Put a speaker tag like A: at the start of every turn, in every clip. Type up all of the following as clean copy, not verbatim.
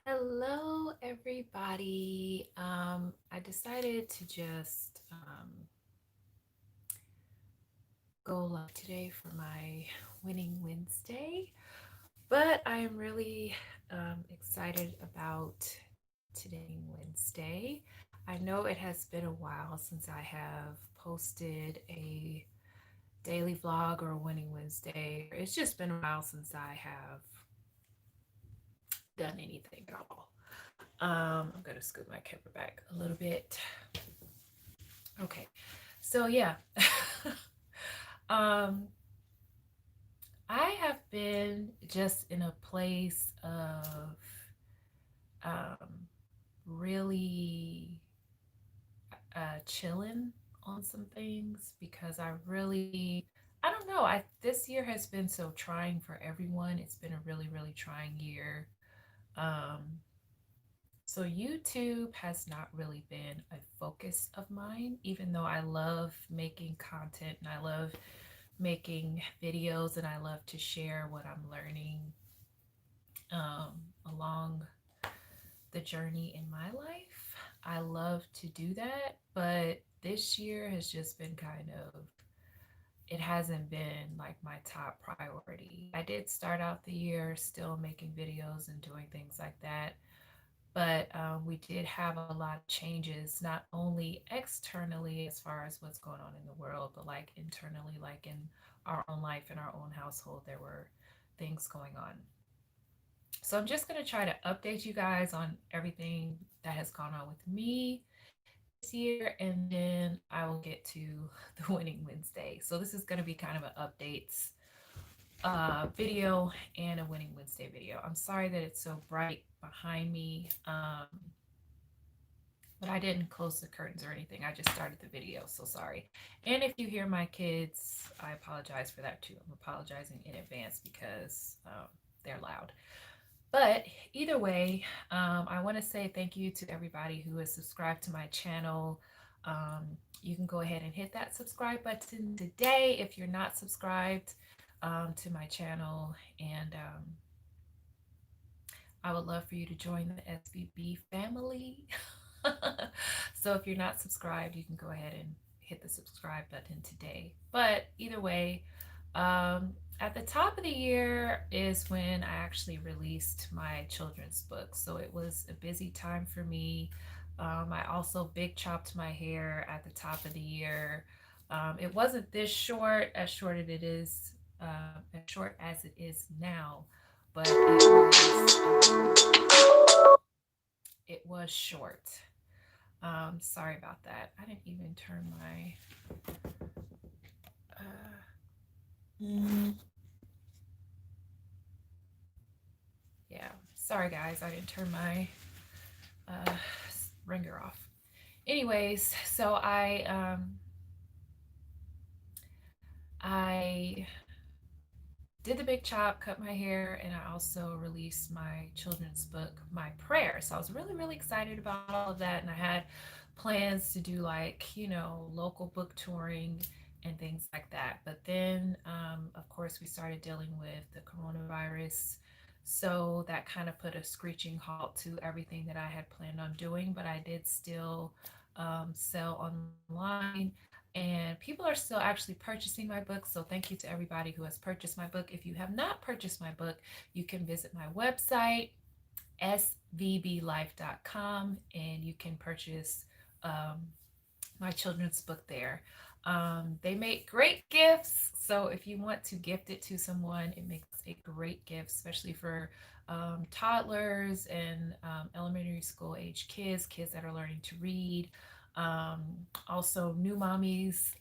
A: Hello, everybody. I decided to just go live today for my Winning Wednesday, but I am really excited about today, Wednesday. I know it has been a while since I have posted a daily vlog or a Winning Wednesday. It's just been a while since I have done anything at all. I'm going to scoot my camera back a little bit. Okay. So yeah, um, I have been just in a place of um, really chilling on some things because I don't know. This year has been so trying for everyone. It's been a really trying year. Um, so YouTube has not really been a focus of mine, even though I love making content and I love making videos and I love to share what I'm learning along the journey in my life. I love to do that, but this year has just been it hasn't been like my top priority. I did start out the year still making videos and doing things like that, but we did have a lot of changes, not only externally as far as what's going on in the world, but like internally, like in our own life, in our own household, there were things going on. So I'm just going to try to update you guys on everything that has gone on with me this year, and then I will get to the Winning Wednesday. So this is going to be kind of an updates video and a Winning Wednesday video. I'm sorry that it's so bright behind me. But I didn't close the curtains or anything. I just started the video, so sorry. And if you hear my kids, I apologize for that too. I'm apologizing in advance because they're loud. But either way, I want to say thank you to everybody who has subscribed to my channel. You can go ahead and hit that subscribe button today if you're not subscribed to my channel. And I would love for you to join the SBB family. So if you're not subscribed, you can go ahead and hit the subscribe button today. But either way, at the top of the year is when I actually released my children's book. So it was a busy time for me. I also big chopped my hair at the top of the year. It wasn't this short, as short as it is, as short as it is now, but it was short. Sorry about that. I didn't even turn my. Yeah, sorry guys, I didn't turn my uh, ringer off. Anyways, so I did the big chop, cut my hair, and I also released my children's book, My Prayer. So I was really excited about all of that, and I had plans to do like, local book touring and things like that. But then, of course, we started dealing with the coronavirus. So that kind of put a screeching halt to everything that I had planned on doing, but I did still sell online and people are still actually purchasing my book. So thank you to everybody who has purchased my book. If you have not purchased my book, you can visit my website, svblife.com, and you can purchase um, my children's book there. They make great gifts. So if you want to gift it to someone, it makes a great gift, especially for toddlers and elementary school age kids, kids that are learning to read. Also, new mommies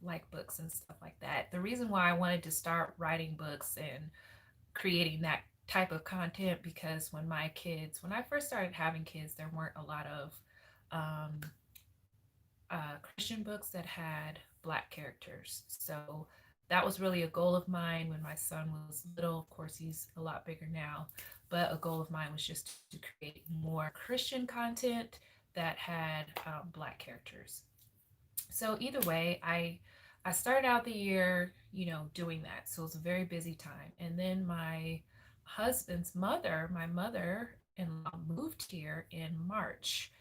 A: like books and stuff like that. The reason why I wanted to start writing books and creating that type of content because when I first started having kids, there weren't a lot of um, Christian books that had Black characters. So that was really a goal of mine when my son was little. Of course, he's a lot bigger now, but a goal of mine was just to create more Christian content that had Black characters. So either way, I started out the year, doing that. So it was a very busy time. And then my husband's mother, my mother in-law moved here in March.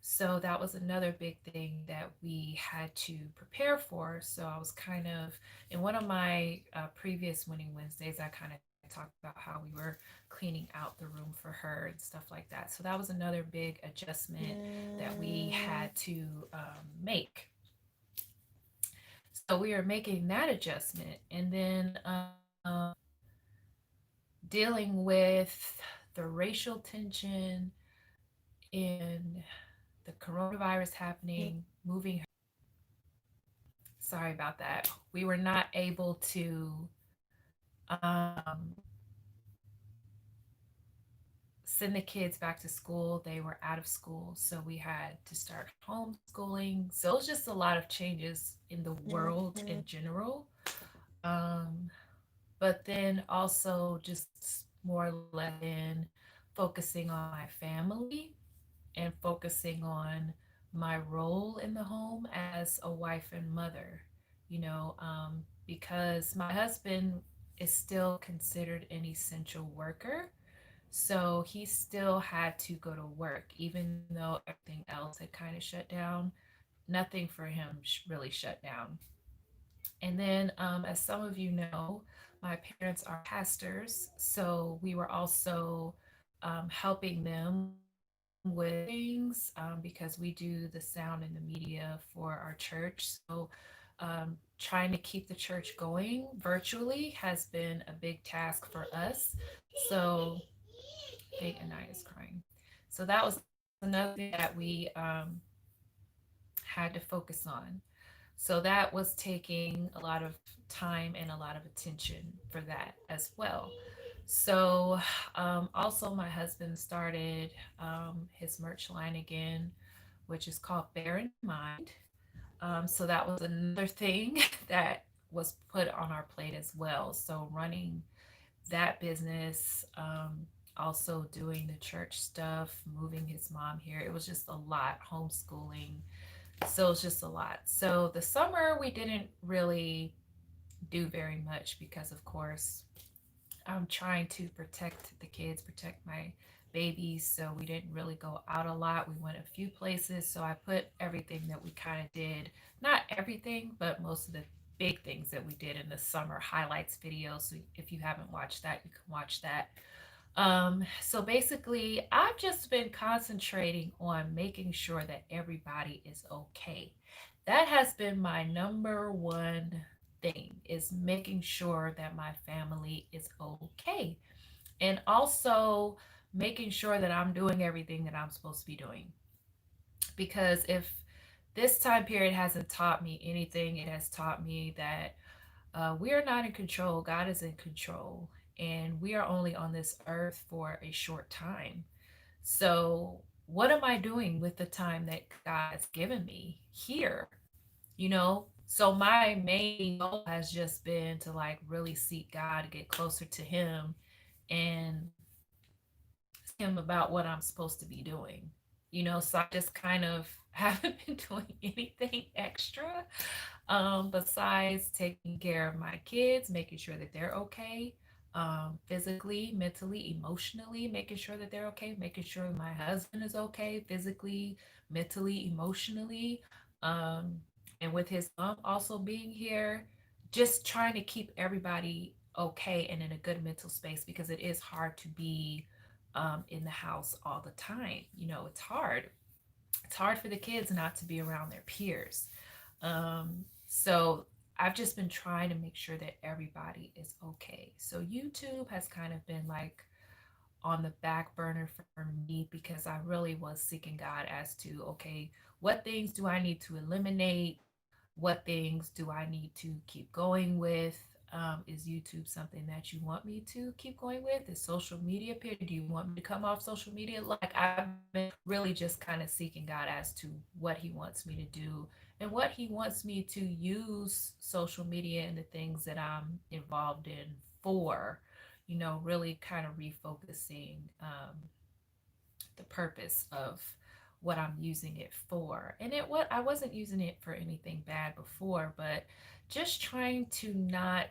A: So that was another big thing that we had to prepare for. So I was kind of, in one of my previous Winning Wednesdays, I kind of talked about how we were cleaning out the room for her and stuff like that. So that was another big adjustment that we had to make. So we are making that adjustment. And then dealing with the racial tension in the coronavirus happening, moving. Sorry about that. We were not able to um, send the kids back to school. They were out of school, so we had to start homeschooling. So it was just a lot of changes in the world in general. Um, but then also just more or less in focusing on my family and focusing on my role in the home as a wife and mother, because my husband is still considered an essential worker. So he still had to go to work, even though everything else had kind of shut down. Nothing for him really shut down. And then, as some of you know, my parents are pastors, so we were also helping them with things because we do the sound and the media for our church. So, trying to keep the church going virtually has been a big task for us. So, I think Anaya is crying. So, that was another thing that we had to focus on. So that was taking a lot of time and a lot of attention for that as well. So also my husband started his merch line again, which is called Bear in Mind. So that was another thing that was put on our plate as well. So running that business, also doing the church stuff, moving his mom here. It was just a lot, homeschooling, so it's just a lot. So the summer we didn't really do very much because, of course, I'm trying to protect the kids, protect my babies. So we didn't really go out a lot. We went a few places. So I put everything that we kind of did, not everything, but most of the big things that we did in the summer highlights video. So if you haven't watched that, you can watch that. So basically, I've just been concentrating on making sure that everybody is okay. That has been my number one thing, is making sure that my family is okay. And also making sure that I'm doing everything that I'm supposed to be doing. Because if this time period hasn't taught me anything, it has taught me that we are not in control. God is in control. And we are only on this earth for a short time. So, what am I doing with the time that God has given me here? So my main goal has just been to like really seek God, get closer to Him, and Him about what I'm supposed to be doing. So I just kind of haven't been doing anything extra besides taking care of my kids, making sure that they're okay, physically, mentally, emotionally, making sure that they're okay, making sure my husband is okay, physically, mentally, emotionally, um, and with his mom also being here, just trying to keep everybody okay and in a good mental space, because it is hard to be in the house all the time. It's hard. It's hard for the kids not to be around their peers. So I've just been trying to make sure that everybody is okay. So YouTube has kind of been like on the back burner for me, because I really was seeking God as to, okay, what things do I need to eliminate? What things do I need to keep going with? Is YouTube something that you want me to keep going with? Is social media period? Do you want me to come off social media? Like, I've been really just kind of seeking God as to what He wants me to do and what He wants me to use social media and the things that I'm involved in for. Really kind of refocusing the purpose of what I'm using it for. And what I wasn't using it for anything bad before, but just trying to not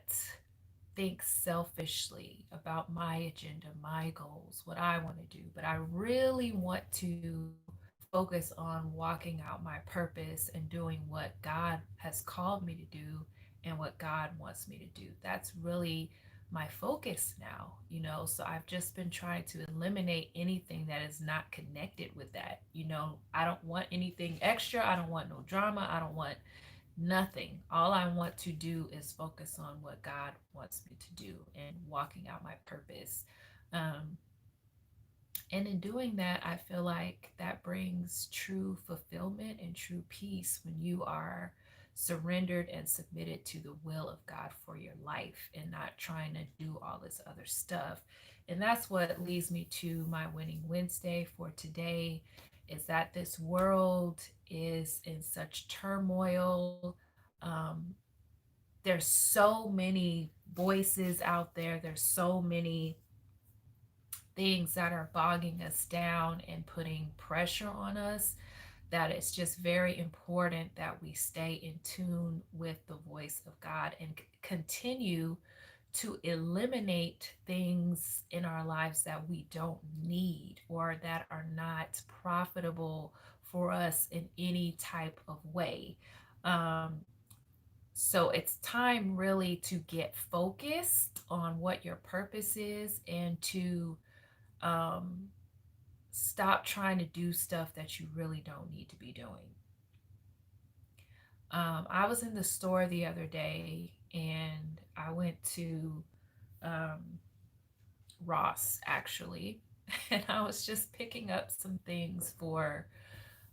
A: think selfishly about my agenda, my goals, what I want to do, but I really want to focus on walking out my purpose and doing what God has called me to do and what God wants me to do. That's really my focus now, you know. So I've just been trying to eliminate anything that is not connected with that. You know, I don't want anything extra. I don't want no drama. I don't want nothing. All I want to do is focus on what God wants me to do and walking out my purpose. Um, and in doing that, I feel like that brings true fulfillment and true peace when you are surrendered and submitted to the will of God for your life and not trying to do all this other stuff. And that's what leads me to my winning Wednesday for today is that this world is in such turmoil. Um, there's so many voices out there, there's so many things that are bogging us down and putting pressure on us that it's just very important that we stay in tune with the voice of God and continue to eliminate things in our lives that we don't need or that are not profitable for us in any type of way. Um, so it's time really to get focused on what your purpose is and to um, stop trying to do stuff that you really don't need to be doing. I was in the store the other day and I went to um, Ross actually, and I was just picking up some things for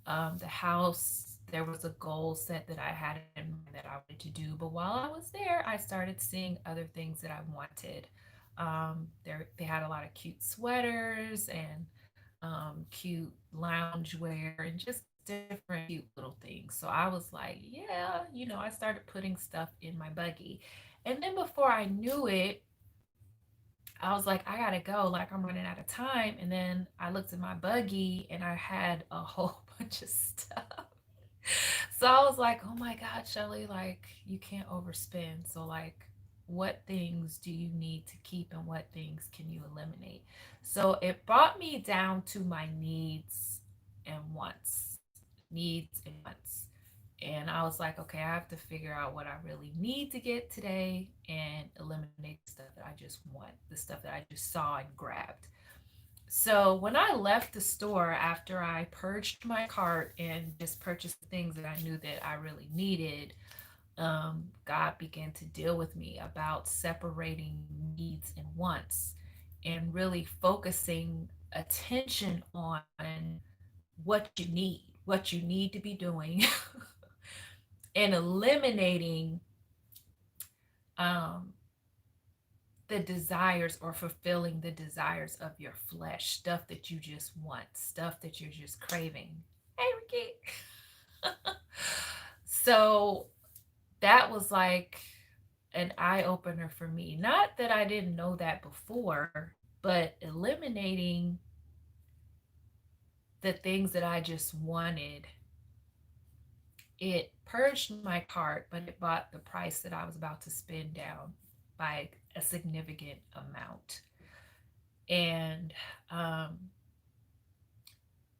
A: the house. There was a goal set that I had in mind that I wanted to do, but while I was there, I started seeing other things that I wanted. They had a lot of cute sweaters and cute loungewear and just different cute little things. So I was like, yeah, you know, I started putting stuff in my buggy. And then before I knew it, I was like, I gotta go. Like, I'm running out of time. And then I looked at my buggy and I had a whole bunch of stuff. So I was like, oh my God, Shelly, like, you can't overspend. So, like, what things do you need to keep and what things can you eliminate? So it brought me down to my needs and wants. Needs and wants. And I was like, okay, I have to figure out what I really need to get today and eliminate the stuff that I just want, the stuff that I just saw and grabbed. So when I left the store after I purged my cart and just purchased the things that I knew that I really needed, God began to deal with me about separating needs and wants and really focusing attention on what you need to be doing, and eliminating um, the desires or fulfilling the desires of your flesh, stuff that you just want, stuff that you're just craving. Hey, Ricky. So that was like an eye opener for me. Not that I didn't know that before, but eliminating the things that I just wanted, it purged my cart, but it brought the price that I was about to spend down by a significant amount. And um,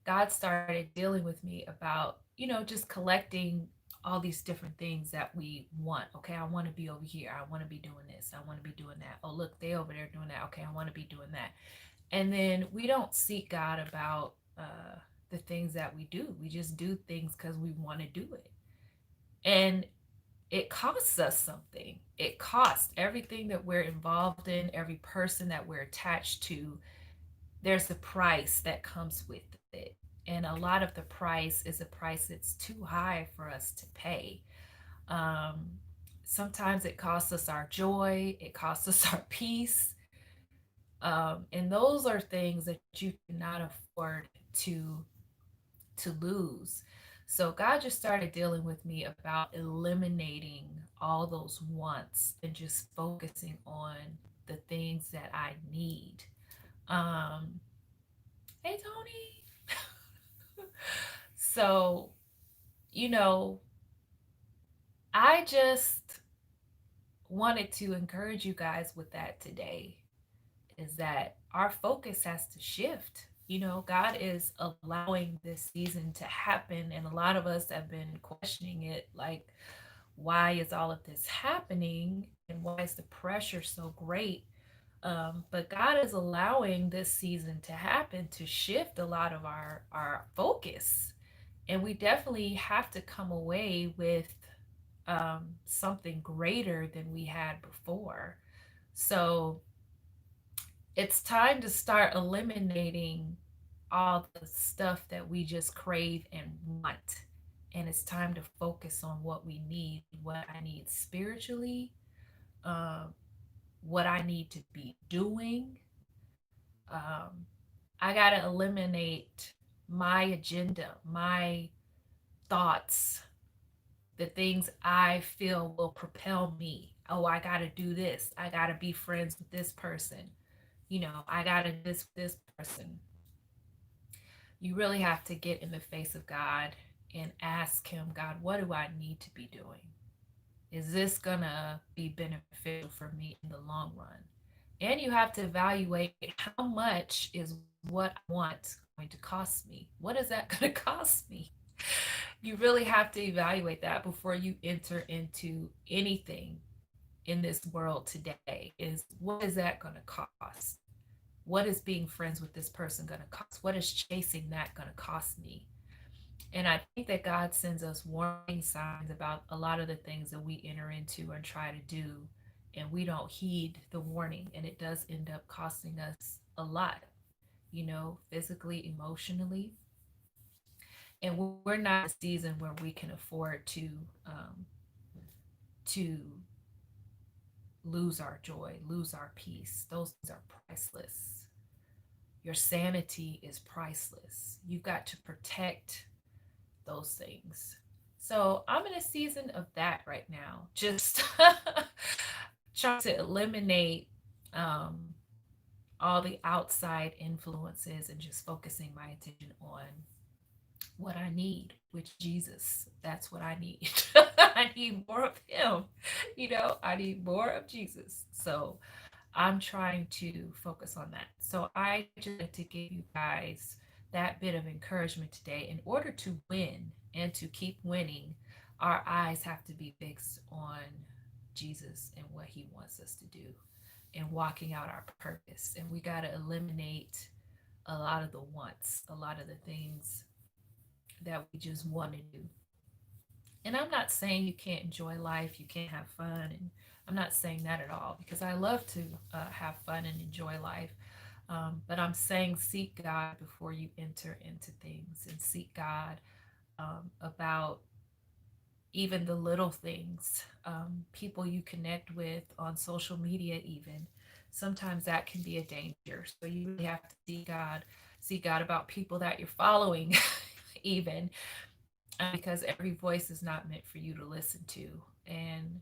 A: God started dealing with me about, you know, just collecting all these different things that we want. Okay, I want to be over here. I want to be doing this. I want to be doing that. Oh, look, they over there doing that. Okay, I want to be doing that. And then we don't seek God about the things that we do. We just do things because we want to do it. And it costs us something. It costs everything that we're involved in, every person that we're attached to. There's a price that comes with it. And a lot of the price is a price that's too high for us to pay. Um, Sometimes it costs us our joy, it costs us our peace. And those are things that you cannot afford to lose. So God just started dealing with me about eliminating all those wants and just focusing on the things that I need. Um, hey Tony. So, you know, I just wanted to encourage you guys with that today is that our focus has to shift. You know, God is allowing this season to happen, and a lot of us have been questioning it like, why is all of this happening and why is the pressure so great? But God is allowing this season to happen to shift a lot of our focus, and we definitely have to come away with something greater than we had before. So it's time to start eliminating all the stuff that we just crave and want. And it's time to focus on what we need, what I need spiritually, um, what I need to be doing. Um, I got to eliminate my agenda, my thoughts, the things I feel will propel me. Oh, I got to do this. I got to be friends with this person. You know, I got to do this with this person. You really have to get in the face of God and ask Him, God, what do I need to be doing? Is this going to be beneficial for me in the long run? And you have to evaluate how much is what I want going to cost me? What is that going to cost me? You really have to evaluate that before you enter into anything in this world today. Is what is that going to cost? What is being friends with this person going to cost? What is chasing that going to cost me? And I think that God sends us warning signs about a lot of the things that we enter into and try to do, and we don't heed the warning, and it does end up costing us a lot, you know, physically, emotionally. And we're not in a season where we can afford to lose our joy, lose our peace. Those things are priceless. Your sanity is priceless. You've got to protect those things. So I'm in a season of that right now. Just trying to eliminate um, all the outside influences and just focusing my attention on what I need, which Jesus, that's what I need. I need more of Him. You know, I need more of Jesus. So I'm trying to focus on that. So I just wanted to give you guys that bit of encouragement today. In order to win and to keep winning, our eyes have to be fixed on Jesus and what He wants us to do and walking out our purpose. And we got to eliminate a lot of the wants, a lot of the things that we just want to do. And I'm not saying you can't enjoy life, you can't have fun, and I'm not saying that at all because I love to have fun and enjoy life. But I'm saying seek God before you enter into things and seek God about even the little things, people you connect with on social media, even. Sometimes that can be a danger. So you really have to see God about people that you're following, even because every voice is not meant for you to listen to. And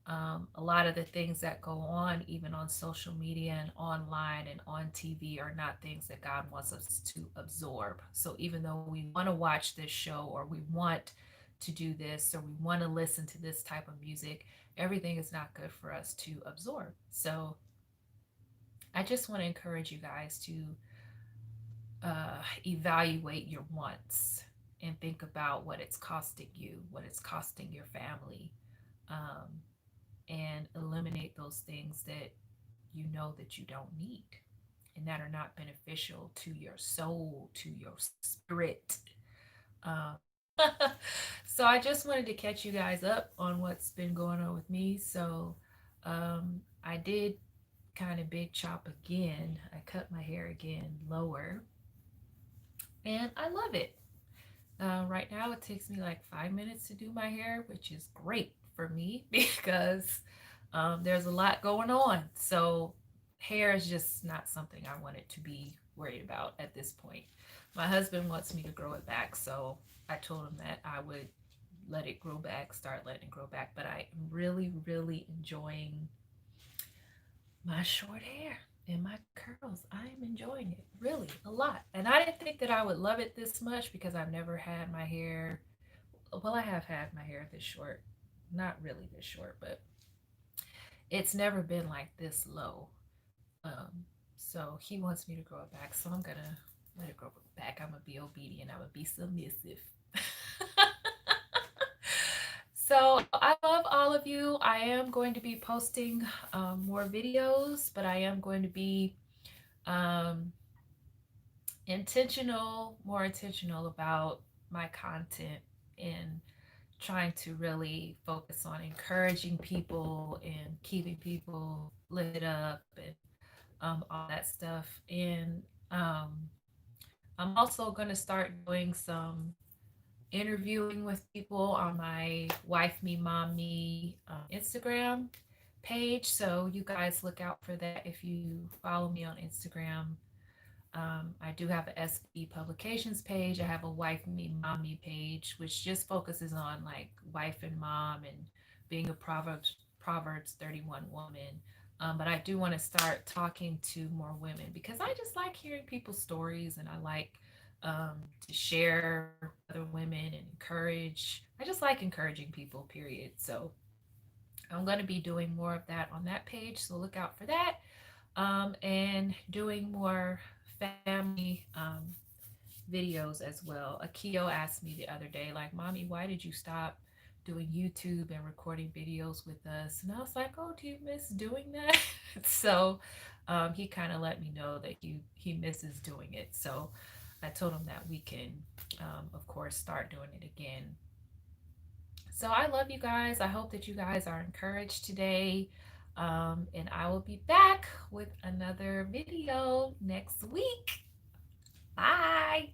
A: a lot of the things that go on, even on social media and online and on TV, are not things that God wants us to absorb. So even though we want to watch this show or we want to do this or we want to listen to this type of music, everything is not good for us to absorb. So I just want to encourage you guys to evaluate your wants and think about what it's costing you, what it's costing your family, um, and eliminate those things that you know that you don't need and that are not beneficial to your soul, to your spirit. Um, so I just wanted to catch you guys up on what's been going on with me. So I did kind of big chop again. I cut my hair again lower, and I love it. Right now, it takes me like 5 minutes to do my hair, which is great for me because there's a lot going on. So, hair is just not something I wanted to be worried about at this point. My husband wants me to grow it back, so I told him that I would let it grow back, start letting it grow back. But I am really, really enjoying my short hair and my curls. I am enjoying it really a lot. And I didn't think that I would love it this much because I've never had my hair. Well, I have had my hair this short. Not really this short, but it's never been like this low. Um, so he wants me to grow it back. So I'm gonna let it grow back. I'm gonna be obedient. I'm gonna be submissive. So I love all of you. I am going to be posting more videos, but I am going to be um, more intentional about my content and trying to really focus on encouraging people and keeping people lifted up and all that stuff. And um, I'm also going to start doing some interviewing with people on my Wife Me Mom Me Instagram page. So you guys look out for that if you follow me on Instagram. I do have a SB Publications page. I have a Wife Me Mommy page, which just focuses on like wife and mom and being a Proverbs 31 woman. But I do want to start talking to more women because I just like hearing people's stories and I like to share with other women and encourage. I just like encouraging people, period. So I'm going to be doing more of that on that page. So look out for that. And doing more family videos as well. Akio asked me the other day, like, Mommy, why did you stop doing YouTube and recording videos with us? And I was like, oh, do you miss doing that? So he kind of let me know that he misses doing it. So I told him that we can, of course, start doing it again. So I love you guys. I hope that you guys are encouraged today. And I will be back with another video next week. Bye.